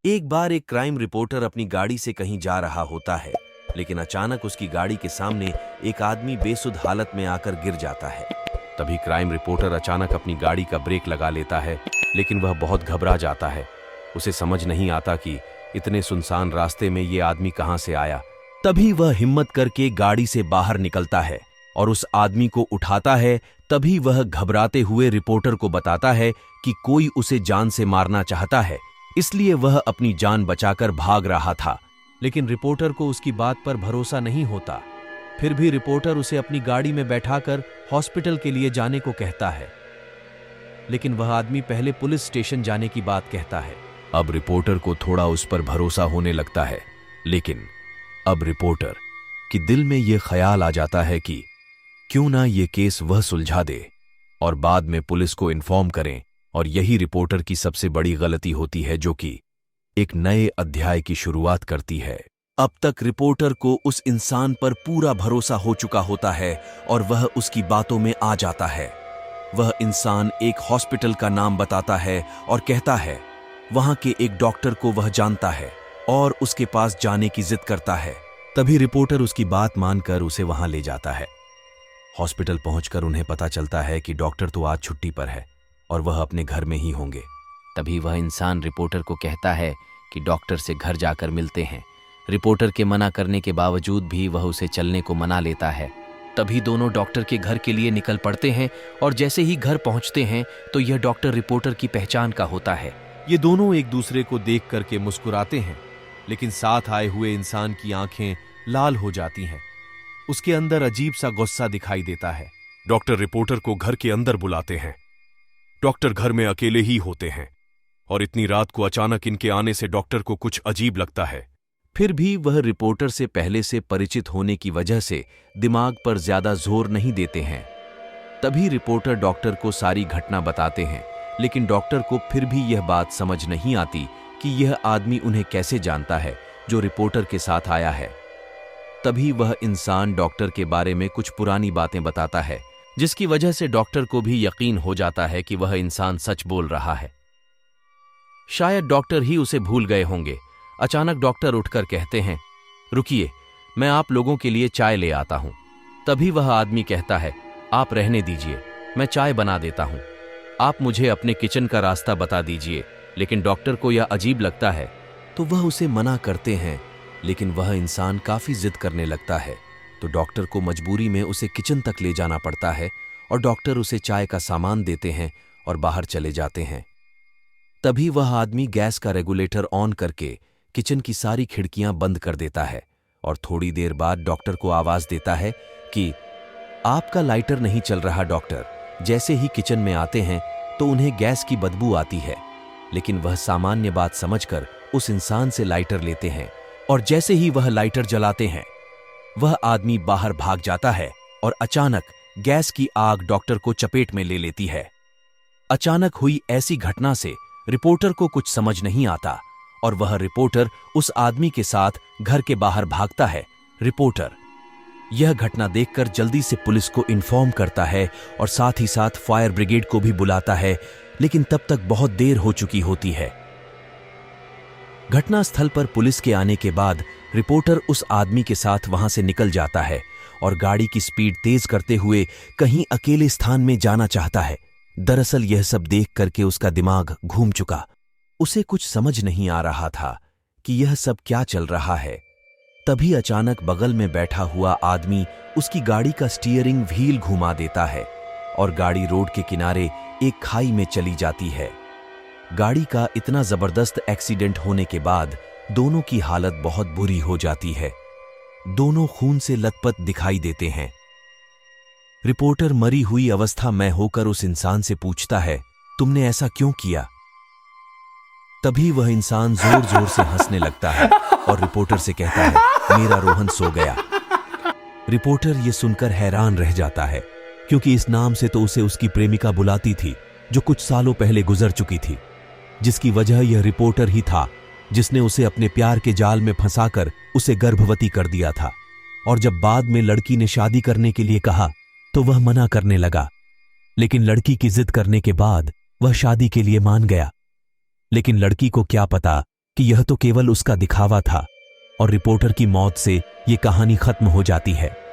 एक बार एक crime reporter अपनी गाड़ी से कहीं जा रहा होता है, लेकिन अचानक उसकी गाड़ी के सामने एक आदमी बेसुध हालत में आकर गिर जाता है। तभी क्राइम रिपोर्टर अचानक अपनी गाड़ी का ब्रेक लगा लेता है, लेकिन वह बहुत घबरा जाता है। उसे समझ नहीं आता कि इतने सुनसान रास्ते में ये आदमी कहां से आया। तभी वह हिम्मत करके गाड़ी से बाहर निकलता है और उस आदमी को उठाता है। तभी वह घबराते हुए रिपोर्टर को बताता है कि कोई उसे जान से मारना चाहता है, इसलिए वह अपनी जान बचाकर भाग रहा था। लेकिन रिपोर्टर को उसकी बात पर भरोसा नहीं होता। फिर भी रिपोर्टर उसे अपनी गाड़ी में बैठाकर हॉस्पिटल के लिए जाने को कहता है, लेकिन वह आदमी पहले पुलिस स्टेशन जाने की बात कहता है। अब रिपोर्टर को थोड़ा उस पर भरोसा होने लगता है, लेकिन अब रिपोर्टर के दिल में यह ख्याल आ जाता है कि क्यों ना ये केस वह सुलझा दे और बाद में पुलिस को इन्फॉर्म करें। और यही रिपोर्टर की सबसे बड़ी गलती होती है, जो कि एक नए अध्याय की शुरुआत करती है। अब तक रिपोर्टर को उस इंसान पर पूरा भरोसा हो चुका होता है और वह उसकी बातों में आ जाता है। वह इंसान एक हॉस्पिटल का नाम बताता है और कहता है वहां के एक डॉक्टर को वह जानता है और उसके पास जाने की जिद करता है। तभी रिपोर्टर उसकी बात मानकर उसे वहां ले जाता है। हॉस्पिटल पहुंचकर उन्हें पता चलता है कि डॉक्टर तो आज छुट्टी पर है और वह अपने घर में ही होंगे। तभी वह इंसान रिपोर्टर को कहता है कि डॉक्टर से घर जाकर मिलते हैं। रिपोर्टर के मना करने के बावजूद भी वह उसे चलने को मना लेता है। तभी दोनों डॉक्टर के घर के लिए निकल पड़ते हैं और जैसे ही घर पहुंचते हैं तो यह डॉक्टर रिपोर्टर की पहचान का होता है। ये दोनों एक दूसरे को देख करके मुस्कुराते हैं, लेकिन साथ आए हुए इंसान की आंखें लाल हो जाती हैं। उसके अंदर अजीब सा गुस्सा दिखाई देता है। डॉक्टर रिपोर्टर को घर के अंदर बुलाते हैं। डॉक्टर घर में अकेले ही होते हैं और इतनी रात को अचानक इनके आने से डॉक्टर को कुछ अजीब लगता है। फिर भी वह रिपोर्टर से पहले से परिचित होने की वजह से दिमाग पर ज्यादा जोर नहीं देते हैं। तभी रिपोर्टर डॉक्टर को सारी घटना बताते हैं, लेकिन डॉक्टर को फिर भी यह बात समझ नहीं आती कि यह आदमी उन्हें कैसे जानता है जो रिपोर्टर के साथ आया है। तभी वह इंसान डॉक्टर के बारे में कुछ पुरानी बातें बताता है, जिसकी वजह से डॉक्टर को भी यकीन हो जाता है कि वह इंसान सच बोल रहा है। शायद डॉक्टर ही उसे भूल गए होंगे। अचानक डॉक्टर उठकर कहते हैं, रुकिए, मैं आप लोगों के लिए चाय ले आता हूं। तभी वह आदमी कहता है, आप रहने दीजिए, मैं चाय बना देता हूं। आप मुझे अपने किचन का रास्ता बता दीजिए। लेकिन डॉक्टर को यह अजीब लगता है तो वह उसे मना करते हैं, लेकिन वह इंसान काफी जिद करने लगता है तो डॉक्टर को मजबूरी में उसे किचन तक ले जाना पड़ता है और डॉक्टर उसे चाय का सामान देते हैं और बाहर चले जाते हैं। तभी वह आदमी गैस का रेगुलेटर ऑन करके किचन की सारी खिड़कियां बंद कर देता है और थोड़ी देर बाद डॉक्टर को आवाज देता है कि आपका लाइटर नहीं चल रहा। डॉक्टर जैसे ही किचन में आते हैं तो उन्हें गैस की बदबू आती है, लेकिन वह सामान्य बात समझकर उस इंसान से लाइटर लेते हैं और जैसे ही वह लाइटर जलाते हैं वह आदमी बाहर भाग जाता है और अचानक गैस की आग डॉक्टर को चपेट में ले लेती है। अचानक हुई ऐसी घटना से रिपोर्टर को कुछ समझ नहीं आता और वह रिपोर्टर उस आदमी के साथ घर के बाहर भागता है। रिपोर्टर यह घटना देखकर जल्दी से पुलिस को इन्फॉर्म करता है और साथ ही साथ फायर ब्रिगेड को भी बुलाता है, लेकिन तब तक बहुत देर हो चुकी होती है। घटनास्थल पर पुलिस के आने के बाद रिपोर्टर उस आदमी के साथ वहां से निकल जाता है और गाड़ी की स्पीड तेज करते हुए कहीं अकेले स्थान में जाना चाहता है। दरअसल यह सब देख करके उसका दिमाग घूम चुका। उसे कुछ समझ नहीं आ रहा था कि यह सब क्या चल रहा है। तभी अचानक बगल में बैठा हुआ आदमी उसकी गाड़ी का स्टीयरिंग व्हील घुमा देता है और गाड़ी रोड के किनारे एक खाई में चली जाती है। गाड़ी का इतना जबरदस्त एक्सीडेंट होने के बाद दोनों की हालत बहुत बुरी हो जाती है। दोनों खून से लथपथ दिखाई देते हैं। रिपोर्टर मरी हुई अवस्था में होकर उस इंसान से पूछता है, तुमने ऐसा क्यों किया? तभी वह इंसान जोर जोर से हंसने लगता है और रिपोर्टर से कहता है, मेरा रोहन सो गया। रिपोर्टर यह सुनकर हैरान रह जाता है, क्योंकि इस नाम से तो उसे उसकी प्रेमिका बुलाती थी जो कुछ सालों पहले गुजर चुकी थी, जिसकी वजह यह रिपोर्टर ही था जिसने उसे अपने प्यार के जाल में फंसाकर उसे गर्भवती कर दिया था। और जब बाद में लड़की ने शादी करने के लिए कहा तो वह मना करने लगा, लेकिन लड़की की जिद करने के बाद वह शादी के लिए मान गया। लेकिन लड़की को क्या पता कि यह तो केवल उसका दिखावा था और रिपोर्टर की मौत से ये कहानी खत्म हो जाती है।